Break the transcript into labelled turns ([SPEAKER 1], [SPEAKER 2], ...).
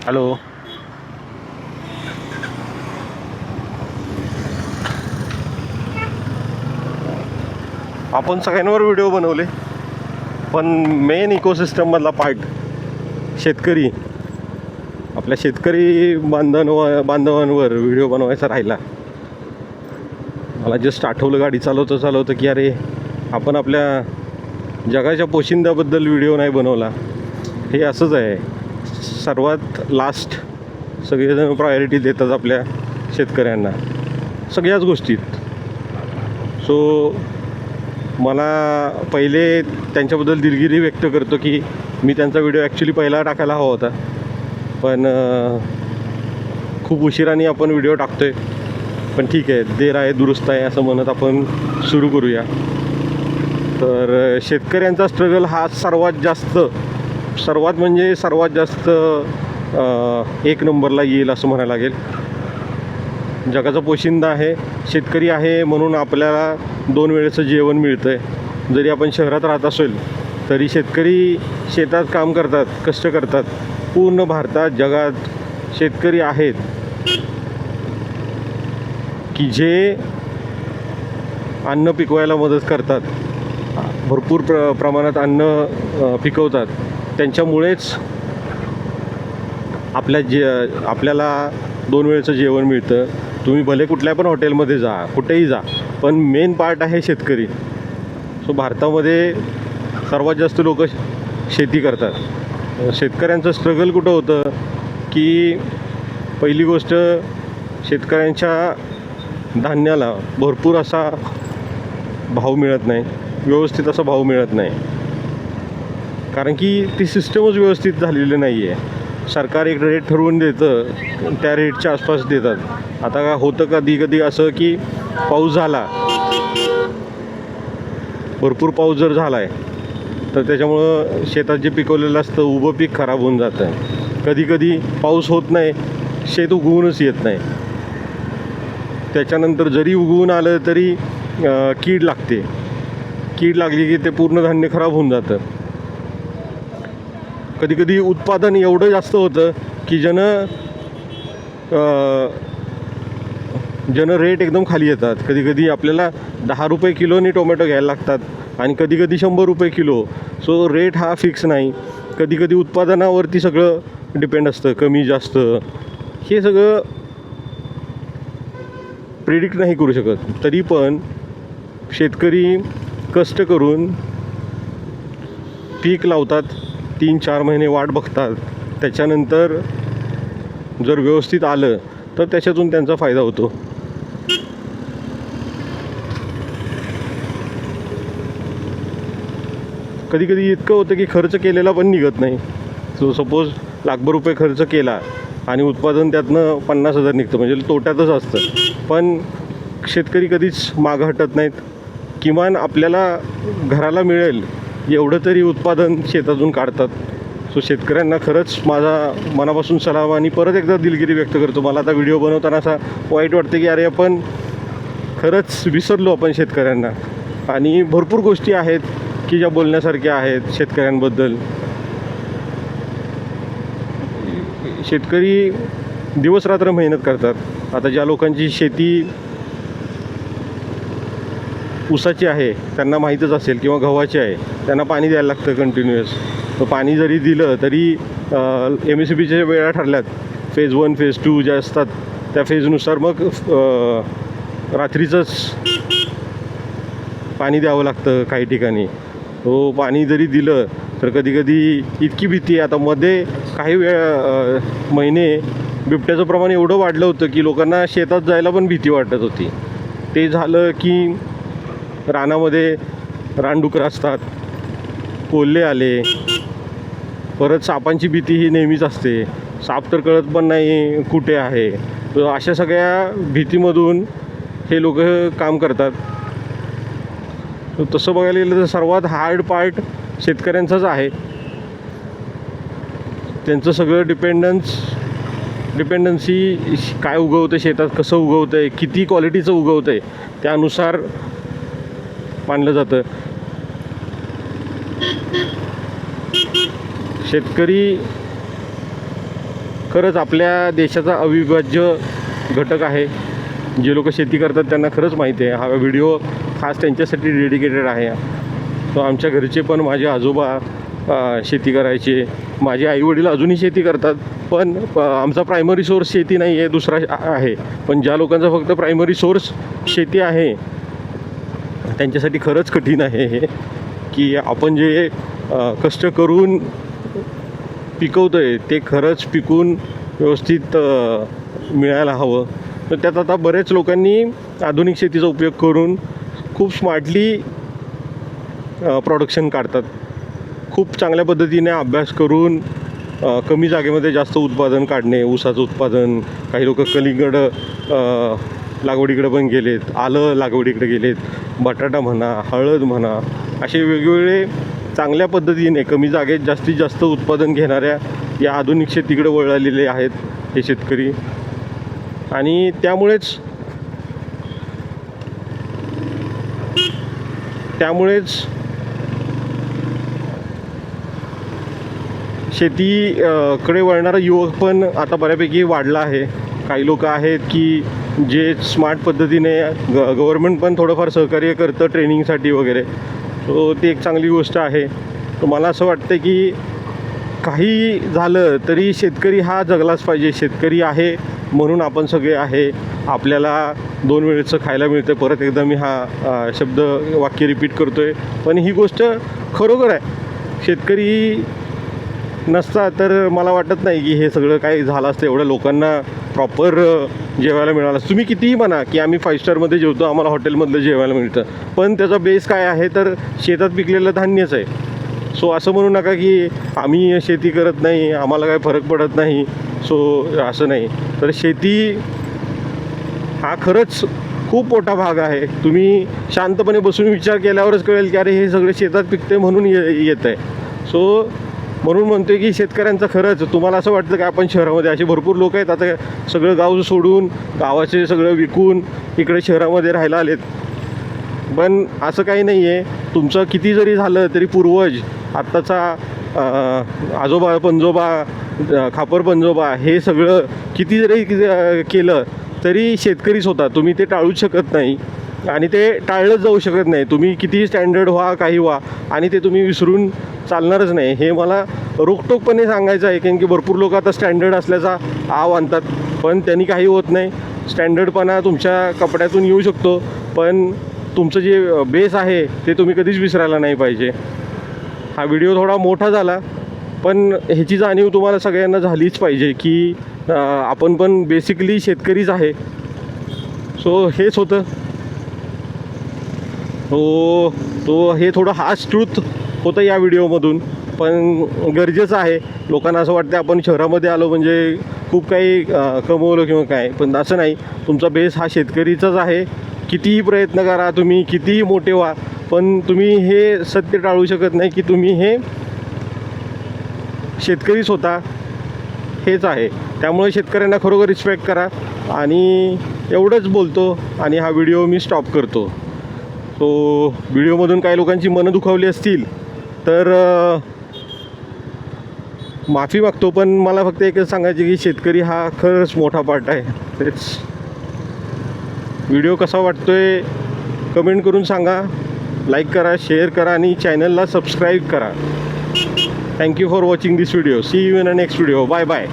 [SPEAKER 1] Hello. आपण सगळ्यांवर video बनवले, पण मेन इकोसिस्टममधला पार्ट शेतकरी, आपल्या शेतकरी बांधवांवर व्हिडिओ बनवायचा राहिला. मला जस्ट आठवलं गाडी चालवतं की अरे आपण आपल्या जगाच्या पोशिंद्याबद्दल व्हिडिओ नाही बनवला. हे असंच आहे, सर्वात लास्ट सगळेजण प्रायोरिटी देतात आपल्या शेतकऱ्यांना सगळ्याच गोष्टीत. सो मला पहिले त्यांच्याबद्दल दिलगिरी व्यक्त करतो की मी त्यांचा व्हिडिओ ॲक्च्युली पहिला टाकायला हवा होता, पण खूप उशिराने आपण व्हिडिओ टाकतो आहे. पण ठीक आहे, देर आहे दुरुस्त आहे असं म्हणत आपण सुरू करूया. तर शेतकऱ्यांचा स्ट्रगल हा सर्वात जास्त एक नंबरला येईल असं म्हणायला लागेल. जगाचा पोशिंदा आहे शेतकरी आहे, म्हणून आपल्याला 2 वेळेचं जेवण मिळतं आहे. जरी आपण शहरात राहत असेल तरी शेतकरी शेतात काम करतात, कष्ट करतात. पूर्ण भारतात जगात शेतकरी आहेत की जे अन्न पिकवायला मदत करतात, भरपूर प्रमाणात अन्न पिकवतात. त्यांच्यामुळेच आपल्याला 2 वेळेचं जेवण मिळतं. तुम्ही भले कुठल्या पण हॉटेलमध्ये जा, कुठेही जा, पण मेन पार्ट आहे शेतकरी. सो भारतामध्ये सर्वात जास्त लोक शेती करतात. शेतकऱ्यांचं स्ट्रगल कुठं होतं की पहिली गोष्ट, शेतकऱ्यांच्या धान्याला भरपूर असा भाव मिळत नाही, व्यवस्थित असा भाव मिळत नाही, कारण की ती सिस्टमच व्यवस्थित झालेली नाही आहे. सरकार एक रेट ठरवून देतं, त्या रेटच्या आसपास देतात. आता का होतं कधी असं की पाऊस झाला, भरपूर पाऊस जर झाला आहे तर त्याच्यामुळं शेतात जे पिकवलेलं असतं उभं पीक खराब होऊन जातं. कधी पाऊस होत नाही, शेत उगवूनच येत नाही. त्याच्यानंतर जरी उगवून आलं तरी कीड लागते. कीड लागली की ते पूर्ण धान्य खराब होऊन जातं. कधी उत्पादन एवढं जास्त होतं की ज्यानं रेट एकदम खाली येतात. कधी आपल्याला 10 रुपये किलोनी टोमॅटो घ्यायला लागतात आणि कधी 100 रुपये किलो. सो रेट हा फिक्स नाही. कधी उत्पादनावरती सगळं डिपेंड असतं, कमी जास्त. हे सगळं प्रिडिक्ट नाही करू शकत. तरी पण शेतकरी कष्ट करून पीक लावतात, 3-4 महिने वाट बघतात. त्याच्यानंतर जर व्यवस्थित आलं तर त्याच्यातून त्यांचा फायदा होतो. कधी इतकं होतं की खर्च केलेला पण निघत नाही. सो सपोज लाखभर रुपये खर्च केला आणि उत्पादन त्यातनं 50,000 निघतं, म्हणजे तोट्यातच असतं. पण शेतकरी कधीच मागं हटत नाहीत. किमान आपल्याला घराला मिळेल एवढं तरी उत्पादन शेतातून काढतात. सो शेतकऱ्यांना खरंच माझा मनापासून सलाम आणि परत एकदा दिलगिरी व्यक्त करतो. मला आता व्हिडिओ बनवताना असा वाईट वाटतं की अरे आपण खरंच विसरलो आपण शेतकऱ्यांना. आणि भरपूर गोष्टी आहेत की ज्या बोलण्यासारख्या आहेत शेतकऱ्यांबद्दल. शेतकरी दिवसरात्र मेहनत करतात. आता ज्या लोकांची शेती ऊसाची आहे त्यांना माहीतच असेल, किंवा गव्हाची आहे, त्यांना पाणी द्यायला लागतं कंटिन्युअस. तर पाणी जरी दिलं तरी MSCBच्या वेळा ठरल्यात, फेज 1 फेज 2 ज्या असतात त्या फेजनुसार मग रात्रीचंच पाणी द्यावं लागतं काही ठिकाणी. तो पाणी जरी दिलं तर कधी इतकी भीती आहे. आता मध्ये काही महिने बिबट्याचं प्रमाण एवढं वाढलं होतं की लोकांना शेतात जायला पण भीती वाटत होती. ते झालं की रानामध्ये रानडुकरं असतात, कोल्हे आले. परत सापांची भीती ही नेहमीच असते. साप तर कळत पण नाही कुठे आहे. तर अशा सगळ्या भीतीमधून हे लोक काम करतात. तसं बघायला गेलं तर सर्वात हार्ड पार्ट शेतकऱ्यांचाच आहे. त्यांचं सगळं डिपेंडन्सी काय उगवतं शेतात, कसं उगवतं आहे, किती क्वालिटीचं उगवतं आहे त्यानुसार मानलं जातं. शेतकरी खरंच आपल्या देशाचा अविभाज्य घटक आहे. जे लोक शेती करतात त्यांना खरंच माहिती आहे. हा व्हिडिओ खास त्यांच्यासाठी डेडिकेटेड आहे. तो आमच्या घरचे पण माझे आजोबा शेती करायचे, माझे आईवडील अजूनही शेती करतात, पण आमचा प्रायमरी सोर्स शेती नाही आहे, दुसरा आहे. पण ज्या लोकांचा फक्त प्रायमरी सोर्स शेती आहे त्यांच्यासाठी खरंच कठीण आहे हे, की आपण जे कष्ट करून पिकवतो आहे ते खरंच पिकून व्यवस्थित मिळायला हवं. तर त्यात आता बरेच लोकांनी आधुनिक शेतीचा उपयोग करून खूप स्मार्टली प्रोडक्शन काढतात. खूप चांगल्या पद्धतीने अभ्यास करून कमी जागेमध्ये जास्त उत्पादन काढणे, ऊसाचं उत्पादन. काही लोक कलिंगड लागवडीकडे पण गेलेत, आलं लागवडीकडे गेलेत, बटाटा म्हणा, हळद म्हणा, असे वेगवेगळे चांगल्या पद्धतीने कमी जागेत जास्तीत जास्त उत्पादन घेणाऱ्या या आधुनिक शेतीकडे वळलेले आहेत हे शेतकरी. आणि त्यामुळेच शेतीकडे वळणारा युवक पण आता बऱ्यापैकी वाढला आहे. काही लोक आहेत की जे स्मार्ट पद्धतीने गव्हर्मेंट पण थोडंफार सहकार्य करतं ट्रेनिंगसाठी वगैरे. सो ती एक चांगली गोष्ट आहे. तर मला असं वाटतं की काही झालं तरी शेतकरी हा जगलाच पाहिजे. शेतकरी आहे म्हणून आपण सगळे आहे. आपल्याला 2 वेळेचं खायला मिळतं. परत एकदा मी हा वाक्य रिपीट करतो आहे, पण ही गोष्ट खरोखर आहे. शेतकरी नसता तर मला वाटत नाही की हे सगळं काही झालं असतं. एवढ्या लोकांना प्रॉपर जेवायला मिळालं. तुम्ही कितीही म्हणा की आम्ही 5 स्टारमध्ये जेवतो, आम्हाला हॉटेलमधलं जेवायला मिळतं, पण त्याचा बेस काय आहे तर शेतात पिकलेलं धान्यच आहे. सो असं म्हणू नका की आम्ही शेती करत नाही, आम्हाला काय फरक पडत नाही. सो असं नाही. तर शेती हा खरंच खूप मोठा भाग आहे. तुम्ही शांतपणे बसून विचार केल्यावरच कळेल की अरे हे सगळं शेतात पिकते म्हणून येत आहे. सो म्हणून म्हणतो की शेतकऱ्यांचं खरंच, तुम्हाला असं वाटतं की आपण शहरामध्ये असे भरपूर लोक आहेत आता सगळं गाव सोडून, गावाचे सगळं विकून इकडे शहरामध्ये राहायला आलेत, पण असं काही नाही आहे. तुमचं किती जरी झालं तरी पूर्वज, आत्ताचा आजोबा पंजोबा, खापर पंजोबा, हे सगळं किती जरी केलं तरी शेतकरीच होता. तुम्ही ते टाळूच शकत नाही आणि ते टाळलंच जाऊ शकत नाही. तुम्ही कितीही स्टँडर्ड व्हा, काही व्हा, आणि ते तुम्ही विसरून चालणारच नाही. हे मला रोखटोकपणे सांगायचं आहे, कारण की भरपूर लोक आता स्टँडर्ड असल्याचा आव आणतात, पण त्यांनी काही होत नाही. स्टँडर्डपणा तुमच्या कपड्यातून येऊ शकतो, पण तुमचं जे बेस आहे ते तुम्ही कधीच विसरायला नाही पाहिजे. हा व्हिडिओ थोडा मोठा झाला, पण ह्याची जाणीव तुम्हाला सगळ्यांना झालीच पाहिजे की आपण पण बेसिकली शेतकरीच आहे. सो हेच होतं. तो हे थोडं हार्श ट्रूथ होतं या व्हिडिओमधून, पण गरजेचं आहे. लोकांना असं वाटतं आपण शहरामध्ये आलो म्हणजे खूप काही कमवलं किंवा काय, पण असं नाही. तुमचा बेस हा शेतकरीचाच आहे. कितीही प्रयत्न करा तुम्ही, कितीही मोठे व्हा, पण तुम्ही हे सत्य टाळू शकत नाही की तुम्ही हे शेतकरीच होता. हेच आहे. त्यामुळे शेतकऱ्यांना खरोखर रिस्पेक्ट करा. आणि एवढंच बोलतो आणि हा व्हिडिओ मी स्टॉप करतो. सो व्हिडिओमधून काही लोकांची मनं दुखावली असतील तर माफी मागतो, पण मला फक्त एकच सांगायचं की शेतकरी हा खरंच मोठा पार्ट आहे. तेच. व्हिडिओ कसा वाटतोय कमेंट करून सांगा, लाईक करा, शेअर करा आणि चॅनलला सबस्क्राईब करा. Thank you for watching this video. See you in a next video. Bye bye.